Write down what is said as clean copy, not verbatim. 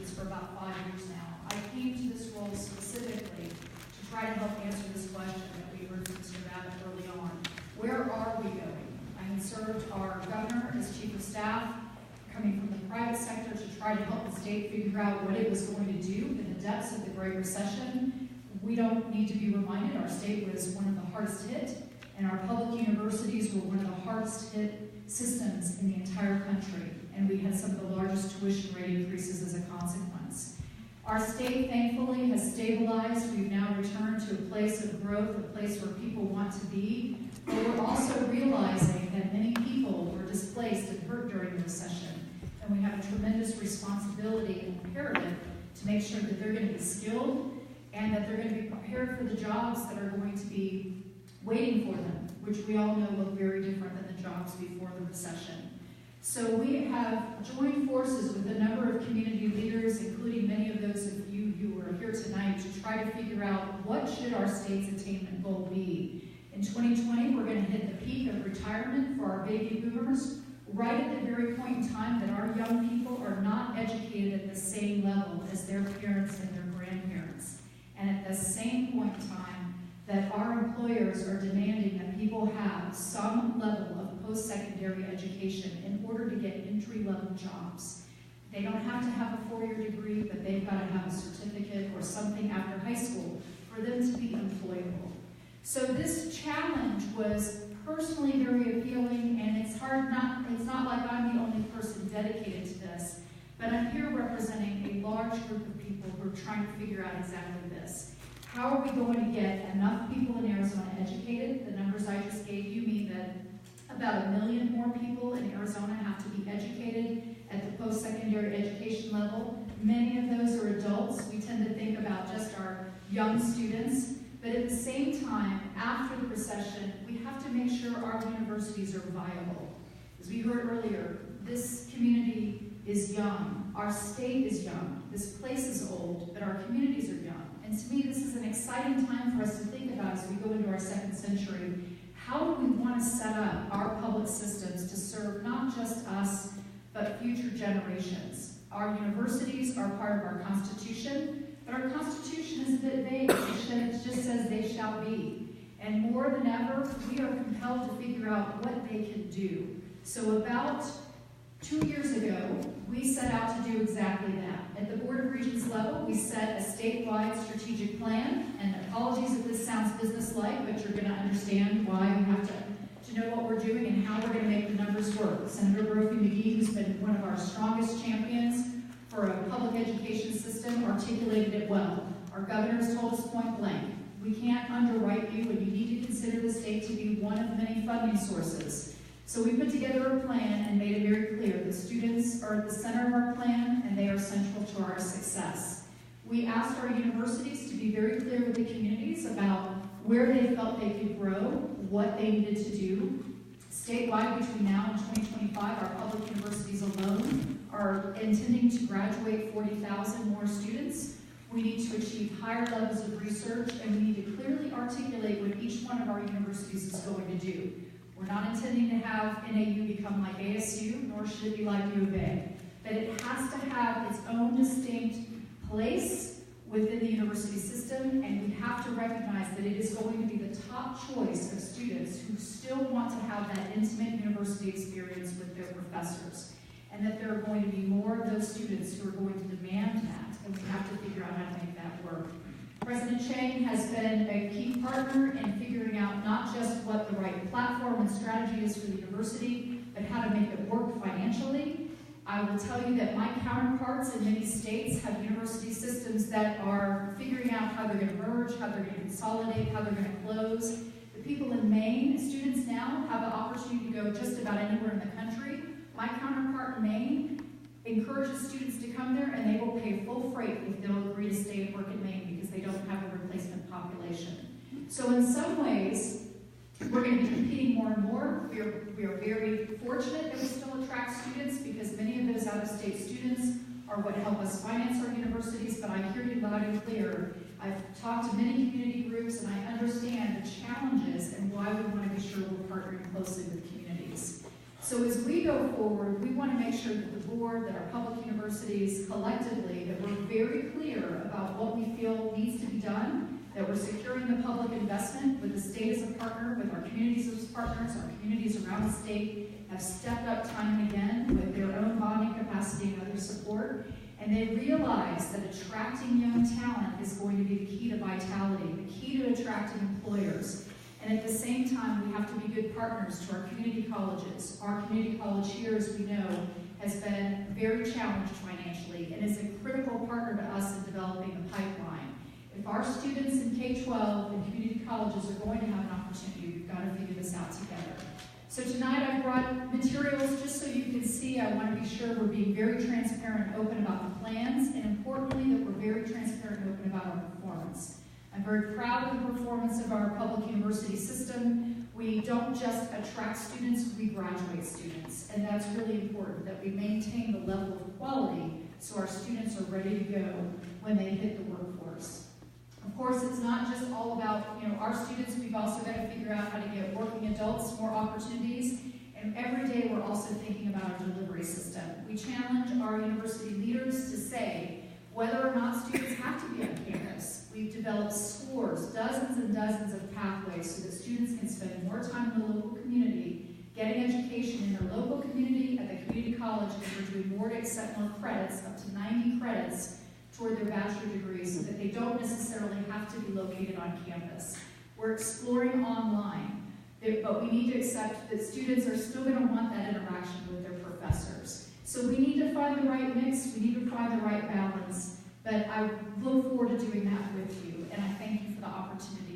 Universities for about 5 years now. I came to this role specifically to try to help answer this question that we heard from Mr. Babbitt early on. Where are we going? I had served our governor as chief of staff, coming from the private sector to try to help the state figure out what it was going to do in the depths of the Great Recession. We don't need to be reminded our state was one of the hardest hit, and our public universities were one of the hardest hit systems in the entire country, and we had some of the largest tuition rate increases as a consequence. Our state, thankfully, has stabilized. We've now returned to a place of growth, a place where people want to be, but we're also realizing that many people were displaced and hurt during the recession, and we have a tremendous responsibility and imperative to make sure that they're going to be skilled and that they're going to be prepared for the jobs that are going to be waiting for them, which we all know look very different than the jobs before the recession. So we have joined forces with a number of community leaders, including many of those of you who are here tonight, to try to figure out what should our state's attainment goal be. In 2020, we're going to hit the peak of retirement for our baby boomers, right at the very point in time that our young people are not educated at the same level as their parents and their grandparents. And at the same point in time that our employers are demanding that people have some level of post-secondary education in order to get entry-level jobs. They don't have to have a 4-year degree, but they've got to have a certificate or something after high school for them to be employable. So this challenge was personally very appealing, and it's not like I'm the only person dedicated to this, but I'm here representing a large group of people who are trying to figure out exactly this. How are we going to get enough people in Arizona educated? The numbers I just gave you mean that about 1 million more people in Arizona have to be educated at the post-secondary education level. Many of those are adults. We tend to think about just our young students. But at the same time, after the recession, we have to make sure our universities are viable. As we heard earlier, this community is young. Our state is young. This place is old, but our communities are young. And to me, this is an exciting time for us to think about as we go into our 2nd century. How do we want to set up our public systems to serve not just us, but future generations? Our universities are part of our Constitution, but our Constitution is a bit vague. It just says they shall be. And more than ever, we are compelled to figure out what they can do. So about 2 years ago, we set out to do exactly that. At the Board of Regents level, we set a statewide strategic plan, and apologies if this sounds business-like, but you're going to understand why we have to know what we're doing and how we're going to make the numbers work. Senator Brophy McGee, who's been one of our strongest champions for a public education system, articulated it well. Our governors told us point blank, we can't underwrite you, and you need to consider the state to be one of many funding sources. So we put together a plan and made it very clear. The students are at the center of our plan, and they are central to our success. We asked our universities to be very clear with the communities about where they felt they could grow, what they needed to do. Statewide, between now and 2025, our public universities alone are intending to graduate 40,000 more students. We need to achieve higher levels of research, and we need to clearly articulate what each one of our universities is going to do. We're not intending to have NAU become like ASU, nor should it be like U of A. But it has to have its own distinct place within the university system, and we have to recognize that it is going to be the top choice of students who still want to have that intimate university experience with their professors, and that there are going to be more of those students who are going to demand that, and we have to figure out how to make that work. President Chang has been a key partner in figuring out not just what the right platform and strategy is for the university, but how to make it work financially. I will tell you that my counterparts in many states have university systems that are figuring out how they're going to merge, how they're going to consolidate, how they're going to close. The people in Maine, students now have the opportunity to go just about anywhere in the country. My counterpart in Maine encourages students to come there, and they will pay full freight if they'll agree to stay and work in Maine because they don't have a replacement population. So in some ways, we're going to be competing more and more. We are very fortunate that we still attract students because many of those out-of-state students are what help us finance our universities, but I hear you loud and clear. I've talked to many community groups, and I understand the challenges and why we want to be sure we're partnering closely with communities. So as we go forward, we want to make sure that the board, that our public universities collectively, that we're very clear about what we feel needs to be done, that we're securing the public investment with the state as a partner, with our communities as partners. Our communities around the state have stepped up time and again with their own bonding capacity and other support. And they realize that attracting young talent is going to be the key to vitality, the key to attracting employers. And at the same time, we have to be good partners to our community colleges. Our community college here, as we know, has been very challenged financially and is a critical partner to us in developing the pipeline. If our students in K-12 and community colleges are going to have an opportunity, we've got to figure this out together. So tonight I've brought materials just so you can see. I want to be sure we're being very transparent and open about the plans, and importantly that we're very transparent and open about our performance. I'm very proud of the performance of our public university system. We don't just attract students, we graduate students. And that's really important, that we maintain the level of quality so our students are ready to go when they hit the workforce. Of course, it's not just all about, our students. We've also got to figure out how to get working adults more opportunities. And every day we're also thinking about our delivery system. We challenge our university leaders to say whether or not students have to be on campus. We've developed scores, dozens and dozens of pathways so that students can spend more time in the local community, getting education in their local community, at the community college, and we're doing more to accept more credits, up to 90 credits, toward their bachelor degrees so that they don't necessarily have to be located on campus. We're exploring online, but we need to accept that students are still going to want that interaction with their professors. So we need to find the right mix, we need to find the right balance, but I look forward to doing that with you, and I thank you for the opportunity